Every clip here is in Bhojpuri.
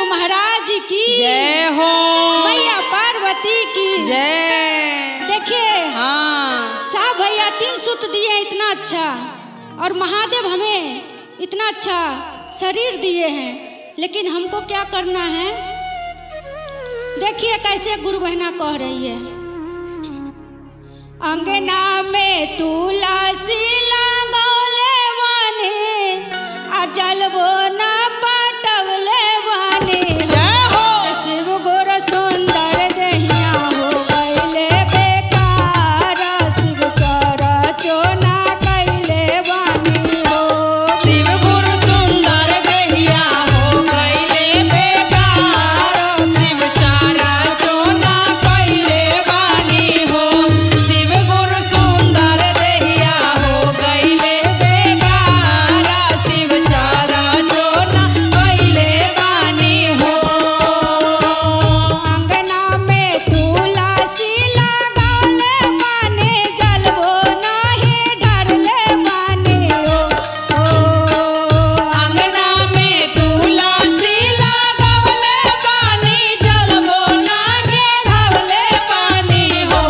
महाराज की जय हो, मैया पार्वती की जय। देखिए हाँ, साहब भैया 3 सूत्र दिए इतना अच्छा, और महादेव हमें इतना अच्छा शरीर दिए हैं, लेकिन हमको क्या करना है? देखिए कैसे गुरु बहना कह रही है। अंगना में तुलसी लगौले वाने, आ जलबो न पटवले वाने। जय हो। शिव गुरु सुंदर दहिया हो गईले बेकार, शिव चरचो ना कैले वानी हो। शिव गुरु सुंदर दहिया हो गईले बेकार, शिव चारा चोना कैले बानी हो। शिव गुरु सुंदर दहिया हो गईले बेकार, शिव चारा चोना कैले बानी हो। अंगना में तुलसी लगौले वाने, जलबो नाही धरले वानी हो। अंगना में तुलसी लगवले बानी, जलबो नागे ढवले बानी हो।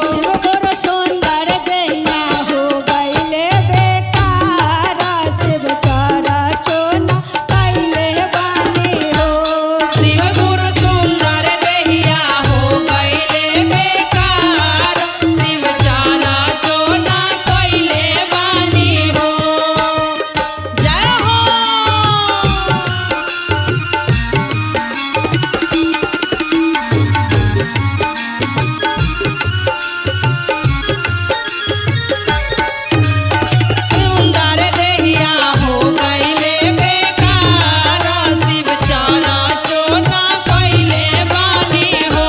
शिव गुरु सुंदर दहिया हो गईले बेकार, शिव चरचो ना कैले वानी हो। शिव गुरु सुंदर दहिया हो गईले बेकार, शिव चारा चोना कैले बानी हो। जय हो। सुंदर दहिया हो गईले बेकार, शिव चारा चोना कैले बानी हो।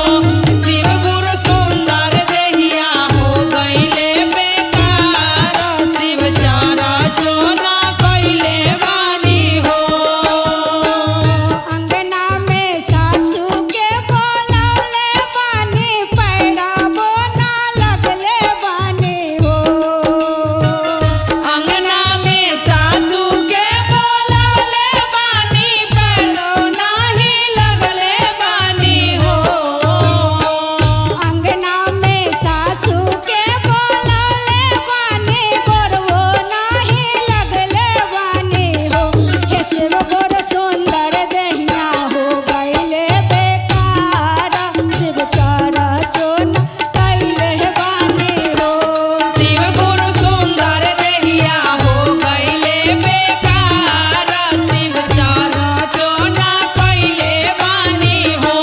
शिव गुरु सुंदर दहिया हो गईले बेकार, शिव चारा चोना कैले बानी हो। अंगना में सासू के बोलौले बानी, पैराबो ना लगले बानी हो। अंगना में सासू के बोलवले बानी, पैरो नाही लगले बानी हो। अंगना में सासू के बोलौले बानी, गोरवो नाही लगले बानी हो। हे शिव गुरु सुंदर दहिया हो गईले बेकार, शिव चरचो ना कैले बानी हो। शिव गुरु सुंदर दहिया हो गईले बेकार, शिव चारा चोना कैले बानी हो।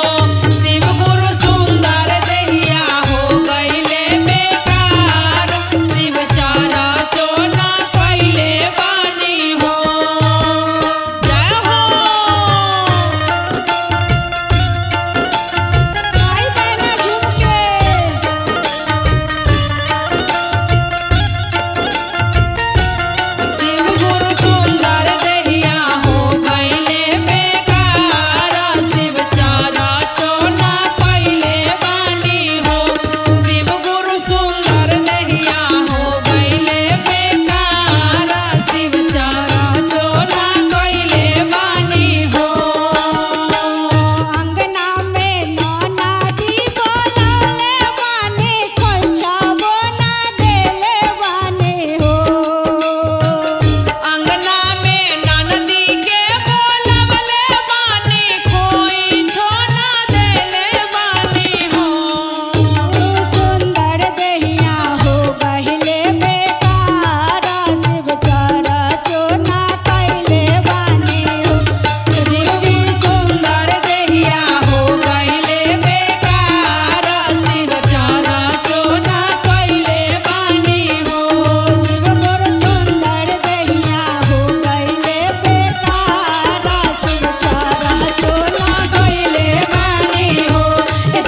शिव गुरु सुंदर दहिया हो गईले बेकार, शिव चारा चोना कैले बानी हो। जय हो। आई बहना झूम के शिव गुरु सुंदर दहिया हो गईले बेकार, शिव चारा चोना कैले बानी हो। शिव गुरु सुंदर दहिया हो गईले बेकार, शिव चारा चोना कैले बानी हो। अंगना में नौनादी बोलौले बानी, खोइछाबो ना देले बानी हो। अंगना में ननदी के बोलवले बानी, कोई छोना देले बानी हो। सुंदर दहिया हो गईले बेकार, शिव चरचो ना कैले बानी हो। शिव गुरु सुंदर दहिया हो गईले बेकार, शिव चारा चोना कैले बानी हो। शिव गुरु सुंदर दहिया हो गईले बेकार, शिव चरचो ना कैले बानी हो।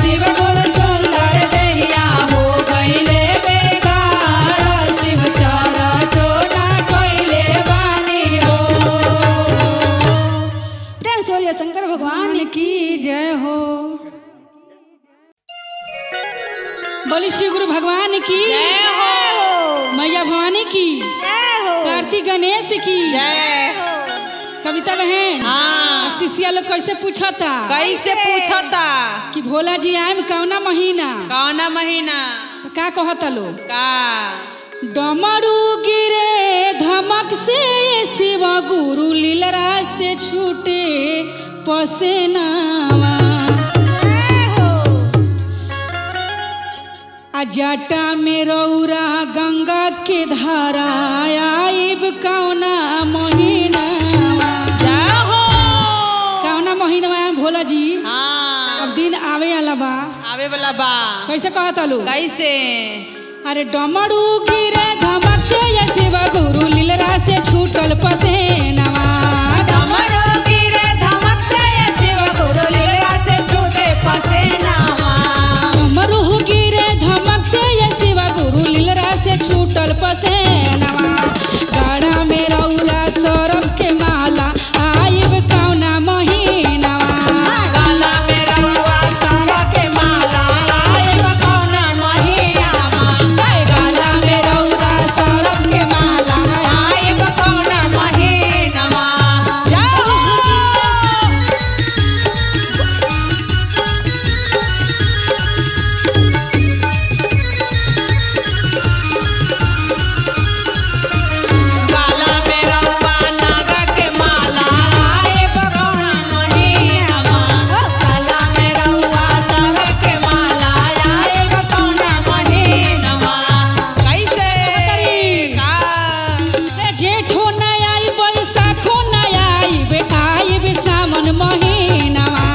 शिव गुरु सुंदर दहिया हो गईले बेकार, शिव चारा चोना कैले बानी हो। प्रेम से बोलिए शंकर भगवान की जय हो। बोली श्री गुरु भगवान की जय हो। मैया भवानी की, जय हो। कार्तिक गणेश की जय हो। कविता बहन हाँ शिष्या लोग कैसे पूछता कैसे पूछता कि भोला जी आए कौना महीना कौना महीना तो का कहता लोग का डमरू गिरे धमक से शिव गुरु लीलरा से छूटे पसेनावा जटा में रौरा गंगा के धारा आइब कौना महीना कौना महीना भोला जी हाँ अब दिन आवे वाला बा आवे वाला बा कैसे कहता लो कैसे अरे डमरू गिरे धमक से ये शिव गुरु लीलरा से छूटल पसेनावा डमरू गिरे धमक से ये शिव गुरु लीलरा से छूटे पसेनावा डमरू गिरे धमक से ये शिव गुरु लीलरा से छूटल पसेनावा गाढ़ा में रौरा सरब के माला आइब कौना महीनावा गाला में रउआ सारा के माला आइब कौना महीनावा गाला में रौरा सरब के माला आइब कौना महीनावा गाला में रउआ नागा के माला आइब कौना महीनावा गाला में रउआ सारा के माला आइब कौना महीनावा कैसे का जेठो न आइब बैसाखो न आइब आइब सावन महीनावा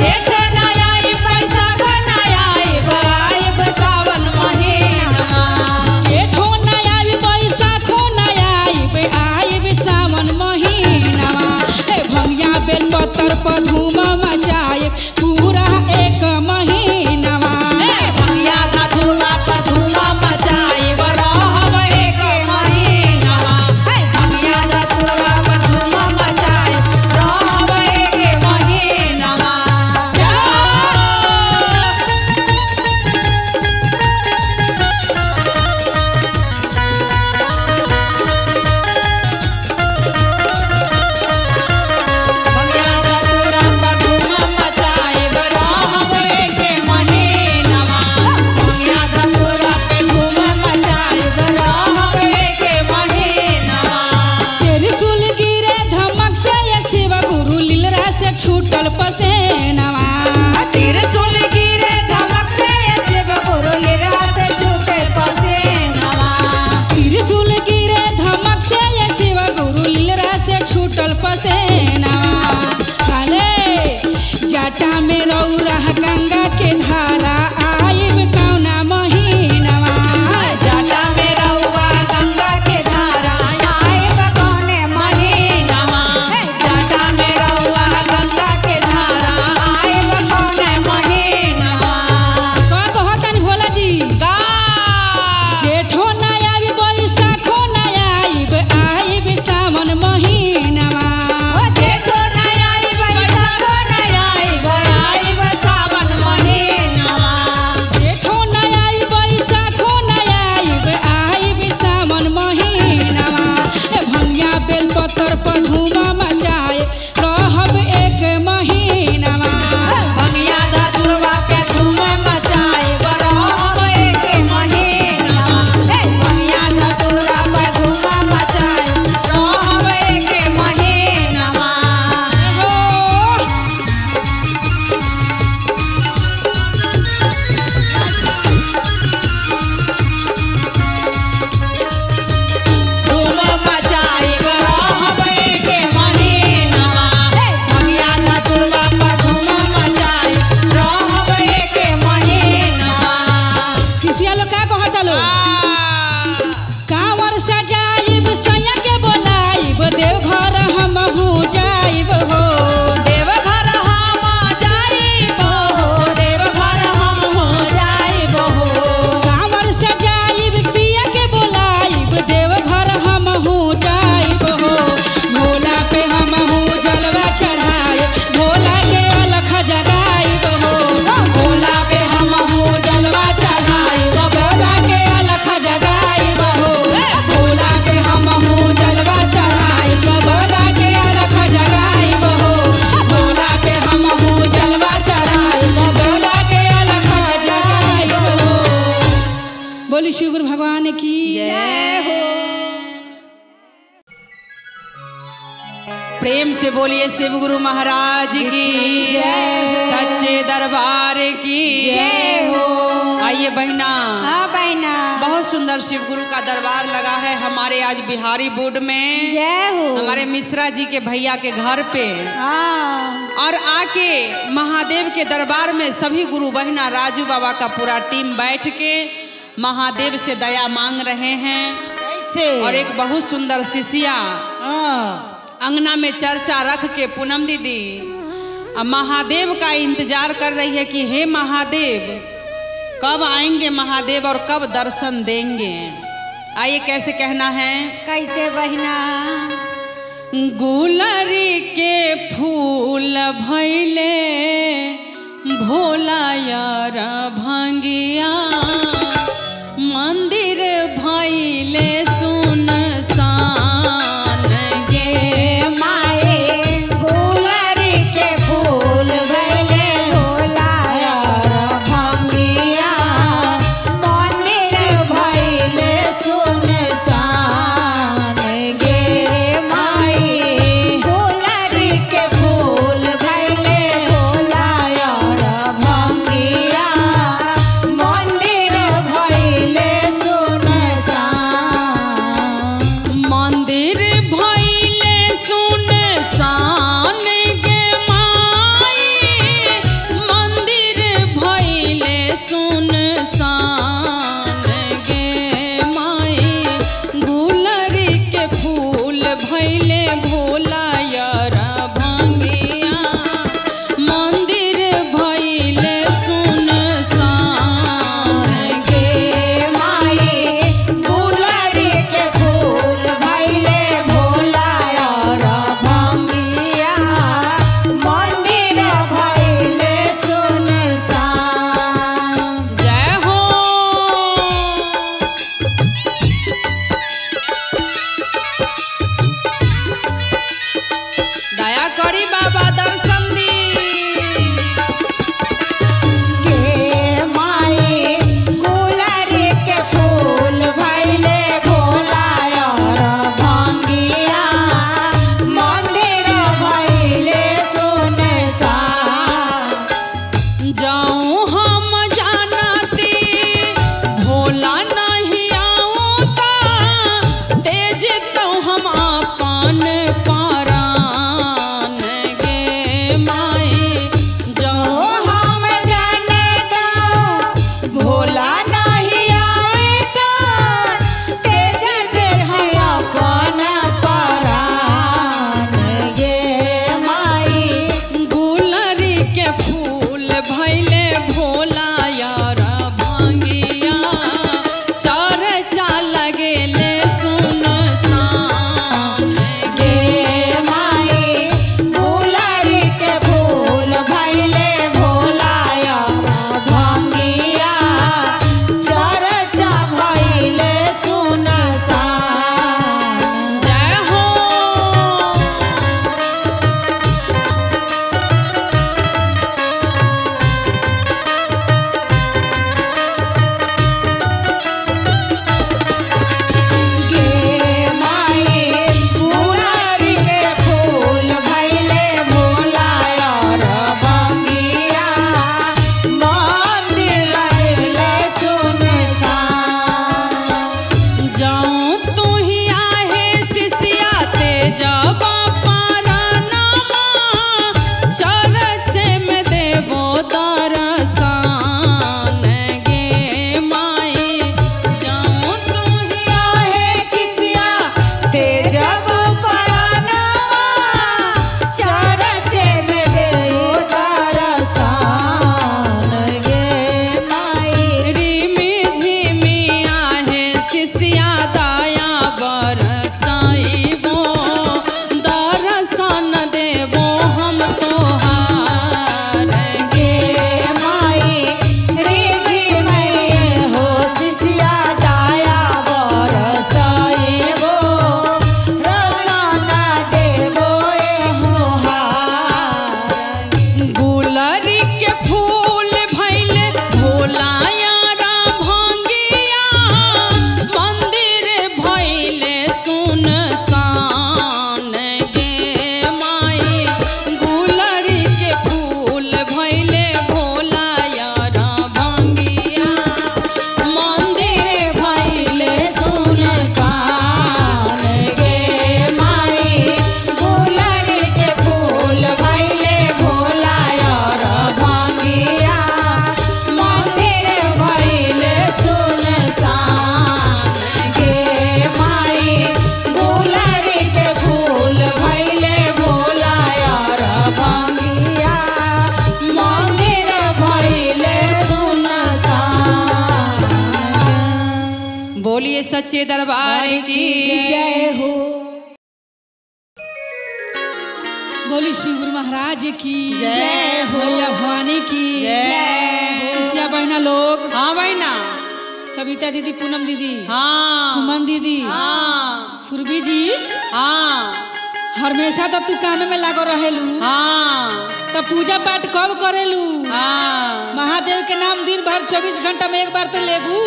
जेठ न आइब बैसाख न आइब आइब सावन महीनावा जेठो न आइब बैसाखो न आइब आइब सावन महीनावा ए भंगिया बेल पत्तर पर धूम मचाए पूरा एक महीनावा भैया का धुआ पर धुआ मचाइब रहब एक महीनावा भैया का धुआ पर धुआ मचाइब रहब एक महीनावा भैया का धुआ पर धुआ मचाइब रहब एक महीनावा भैया का धुआ पे धुआ मचाइब रहब एक महीनावा त्रिशूल गिरे धमक से ये शिव गुरु लीलरा से छूटल पसेनावा त्रिशूल गिरे धमक से ये शिव गुरु लीलरा से छूटे पसेनावा त्रिशूल गिरे धमक से ये शिव गुरु लीलरा से छूटल पसेनावा अरे जटा में रौरा गंगा के धारा आइब कौना महीनावा जटा में रउआ गंगा के धारा आइब कौने महीनावा जटा में रउआ गंगा के धारा आइब कौने महीनावा का कहतन भोला जी का जेठो न आइब बैसाखो न आइब आइब सावन महीनावा जेठ न आइब बैसाख न आइब आइब सावन महीनावा जेठो न आइब बैसाखो न आइब आइब सावन महीनावा ए भंगिया बेल पत्तर पर धूमा मचाए रहब एक महीनावा भंगिया धतुरवा पे धूम मचाइब रहब एक महीनावा भंगिया धतुरवा पे धूम मचाइब रहब एक महीनावा धूम मचाइब रहब एक महीनावा प्रेम से बोलिए शिव गुरु महाराज की जय। सच्चे दरबार की जय हो। आइए बहना, हाँ बहना, बहुत सुंदर शिव गुरु का दरबार लगा है हमारे आज बिहारी बोर्ड में, जय हो। हमारे मिश्रा जी के भैया के घर पे। हाँ, और आके महादेव के दरबार में सभी गुरु बहना राजू बाबा का पूरा टीम बैठ के महादेव से दया मांग रहे हैं। कैसे? और एक बहुत सुंदर शिष्या अंगना में चर्चा रख के पूनम दीदी अब महादेव का इंतजार कर रही है कि हे महादेव कब आएंगे महादेव और कब दर्शन देंगे। आइए कैसे कहना है, कैसे बहना। गुलरी के फूल भैले भोला यार भंगिया मंदिर भैले सुनसान गे माए गुलरी के फूल भैले भोला यार भंगिया मंदिर भैले सुनसान गे माए गुलरी के फूल भैले भोला यार भंगिया सच्चे दरबार की जय हो। बोली श्री गुरु महाराज की जय हो। मैया भवानी की जय। शिष्या बहना लोग, हाँ बहना, कविता दीदी, पूनम दीदी, हाँ सुमन दीदी, हाँ सुरभि जी, हाँ हमेशा तो तू काम में लागो रहेलू, हाँ तो पूजा पाठ कब करेलू? हाँ महादेव के नाम दिन भर 24 घंटा में एक बार तो लेबू।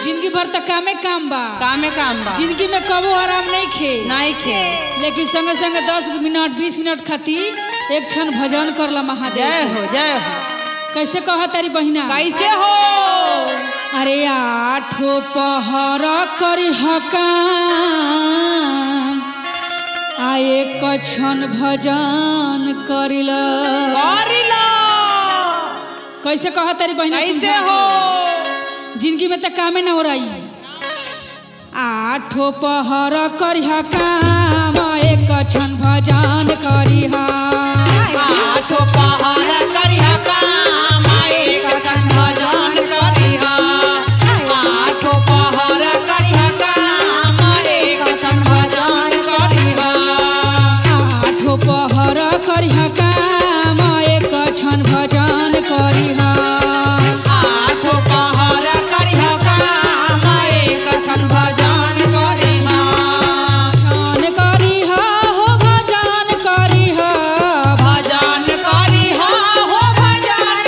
जिंदगी भर तक कामे काम बा, काम बा। जिंदगी में कबो आराम नहीं खे, नहीं खे, लेकिन संगे संगे 10 मिनट 20 मिनट खातिर एक क्षण भजन करला महादेव। जय हो जय हो। कैसे कहा तारी बहिना? कैसे हो? अरे आठो पहर करी काम, आए कछन भजन करिला। कैसे कहा तारी बहिना? कैसे हो? जिंदगी में तो कामे ना हो रही। आठो पहर करिहा काम, एक क्षण भजन करिहा। आठो पहर करिहा काम, एक क्षण भजन करिहा। आठो पहर करिहा काम, एक क्षण भजन करिहा। आठो पहर करिहा काम, एक क्षण भजन करिहा। आठो पहर करिहा काम, एक क्षण भजन करिहा। भजन करिहा हो, भजन करिहा। भजन करिहा हो, भजन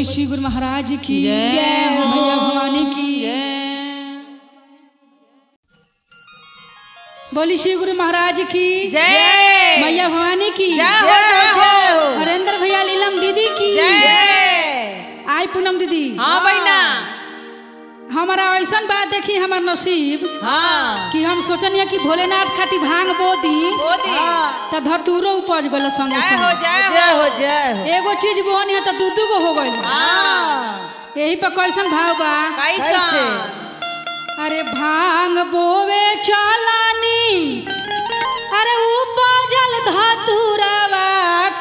बोली श्री गुरु महाराज की जय हो। मैया भवानी की बोली श्री गुरु महाराज की जय। मैया भवानी की जय हो। हरेंद्र भैया लीलम दीदी की जय। आई पूनम दीदी। हाँ बहना। हमारा ऐसा बात देखी हमार नसीब हाँ कि हम सोचनिया कि भोलेनाथ खाती भांग बोदी तो धतूरो उपज गल संगे जय हो संगे। जय हो जय हो। एगो चीज बोनी है तो दू गो हो गई। हाँ यही पर कैसन भाव बा कैसे? अरे भांग बोवे चलानी अरे उपजल धतूरवा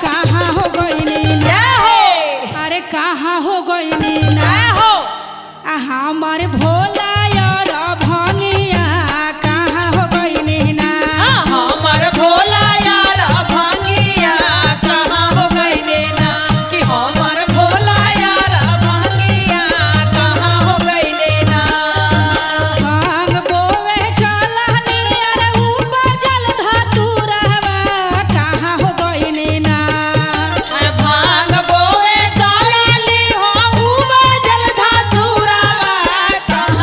कहाँ हो गईनी ना जय हो। अरे कहाँ हो गईनी ना जय हो। हमारे भोला यार भंगिया कहाँ हो गईनी ना हमर भोला यार भांगिया कहाँ हो गईले ना कि हमर भोला यार भांगिया कहाँ हो गईले ना। भांग बोवे चलानी अरे उपजल धतूरवा कहाँ हो गईनी ना भांग बोवे चलाली हो उपजल धतूरवा कहाँ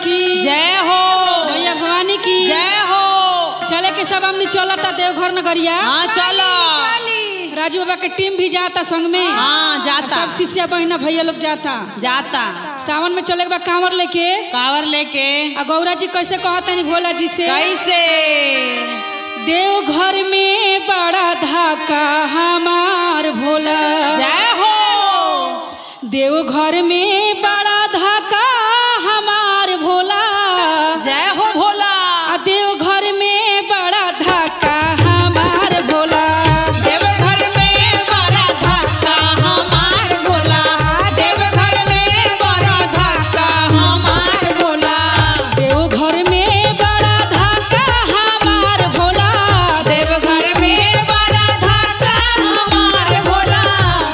की जय हो, मैया भवानी की जय हो। चले के सब हमने चलता देवघर नगरिया। हाँ चलो। राजू बाबा के टीम भी जाता संग में। हाँ जाता। सब शिष्या बहना भैया लोग जाता। सावन में चले बा कांवर लेके। आ गौरा जी कैसे कहता नहीं भोला जी से कैसे? देवघर में बड़ा धाका हमार भोला। जय हो। देवघर में बड़ा धाका हमार भोला। जय हो भोला। देवघर में बड़ा धाका हमार भोला। देवघर में बड़ा धाका हमार भोला। देवघर में बड़ा धाका हमार भोला। देवघर में बड़ा धाका हमार भोला। देवघर में बड़ा धाका हमार भोला।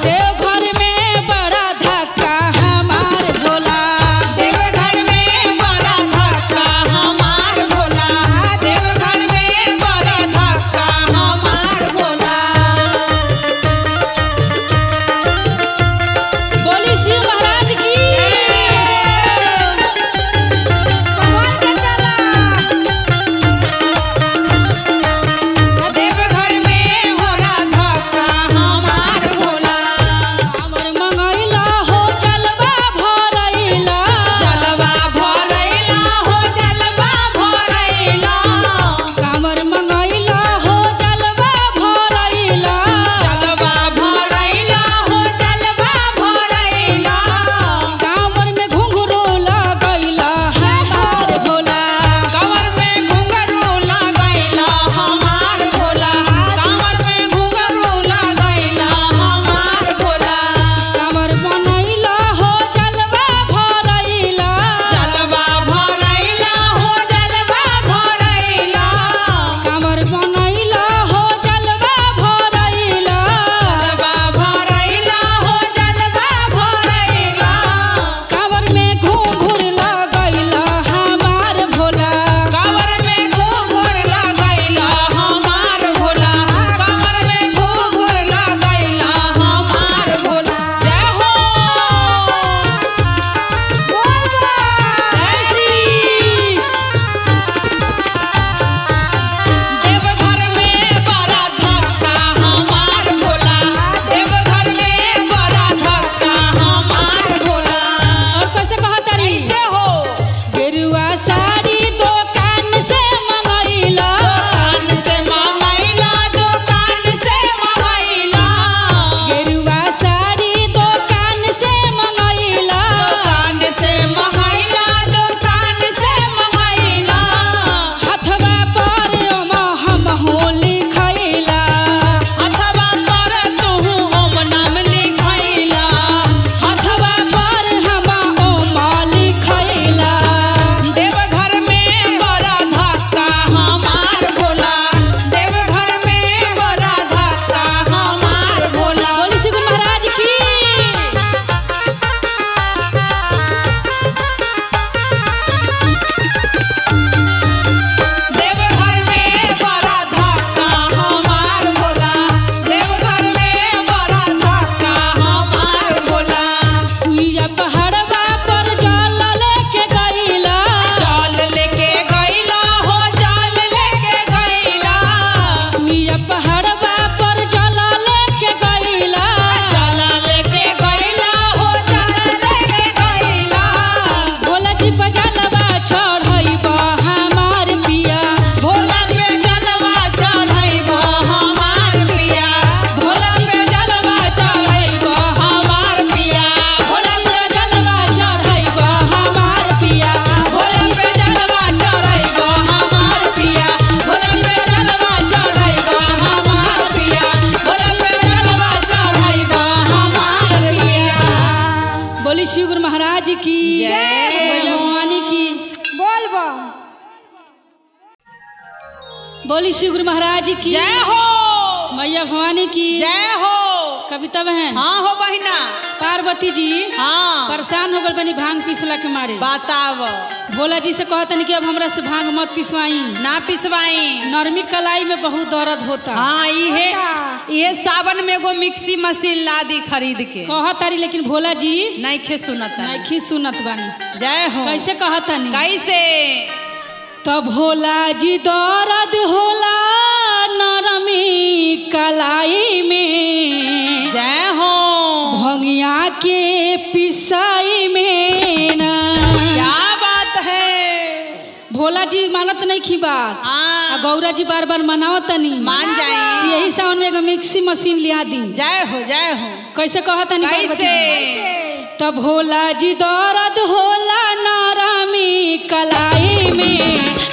देवघर में बड़ा धाका हमार भोला। देवघर में बड़ा धाका हमार भोला। देवघर में बड़ा धाका हमार भोला। बोली शिव महाराज की। संभाल के चला। देवघर में होला धाका हमार भोला। कांवर मंगैला हो जलवा भरैला। जलवा भरैला हो जलवा भरैला। कांवर मंगैला हो जलवा भरैला। जलवा भरैला हो जलवा भरैला। कांवर में घुंघरू लगैला हमार भोला। कांवर में घुंघरू लगैला हमार भोला। कांवर में घुंघरू लगैला हमार भोला। कांवर बनैला हो जलवा भरैला। जलवा भरैला हो जलवा भरैला। कांवर बनैला हो जलवा भरैला। जलवा भरैला हो जलवा भरैला। कांवर में घुंघरू लगैला हमार भोला। कांवर में घुंघरू लगैला हमार भोला। कांवर में घुंघरू लगैला हमार भोला। जय हो। जय श्री। देवघर में बड़ा धाका हमार भोला। देवघर में बड़ा धाका हमार भोला। और कैसे कहता री? कैसे हो? गेरुआ साड़ी दुकान से मंगैला। दुकान से मंगैला। दुकान से मंगैला। गेरुआ साड़ी दुकान से मंगैला। दुकान से मंगैला। दुकान से मंगैला। हथवा पर ओमा हम होली खैला। अथवा पर तुहु ओम नाम लिखैला। हथवा पर हम ओमा लिखैला। देवघर में बड़ा धाका हमार भोला। देवघर में बड़ा धाका हमार भोला। बोली श्री गुरु महाराज की। देवघर में बड़ा धाका हमार भोला। देवघर में बड़ा धाका हमार भोला। सुइया पहाड़वा पर जल लेके गइला। जाल लेके गइला हो जाल लेके गइला। सुइया पहाड़वा पर जल लेके गइला। जाल लेके गइला हो जाल लेके गइला। भोला जी पर जलवा चढ़ैबा हमार पिया। भोला पे जलवा चढ़ैबो हमार पिया। भोला पे जलवा चढ़ैबो हमार पिया। भोला पे जलवा चढ़ैबा हमार पिया। भोला पे जलवा चढ़ैबो हमार पिया। भोला पे जलवा चढ़ैबो हमार पिया। भोला पे जलवा चढ़ैबो हमार पिया। बोली शिव गुरु महाराज की। जय मैया भवानी की। बोल बम। बोली शिव गुरु महाराज की। जय हो। मैया भवानी की। जय हो। कविता बहन। हाँ हो बहिना। पार्वती जी हाँ परेशान हो गल बनी भांग पीसला के मारे। बताव। भोला जी से कहतनी कि अब हमरा से भांग मत पिसवाई, ना पिसवाई। नरमी कलाई में बहुत दर्द होता। हाँ ये सावन में एगो मिक्सी मशीन ला दी खरीद के। कहतारी लेकिन भोला जी नहीं खे सुनत। नहीं सुनत बानी। जय हो। कैसे कहतनी? कैसे? तो भोला जी दर्द होला नरमी कलाई में, जय हो। भंगिया के पिसाई में ना। क्या बात है। भोला जी मानत नहीं की बात। हाँ। गौरा जी बार बार मनावत नहीं। मान जाए। यही सावन में एगो मिक्सी मशीन लिया दी। जय हो जय हो। कैसे कहतनी? कैसे? तो भोला जी दर्द होला नरमी कलाई में,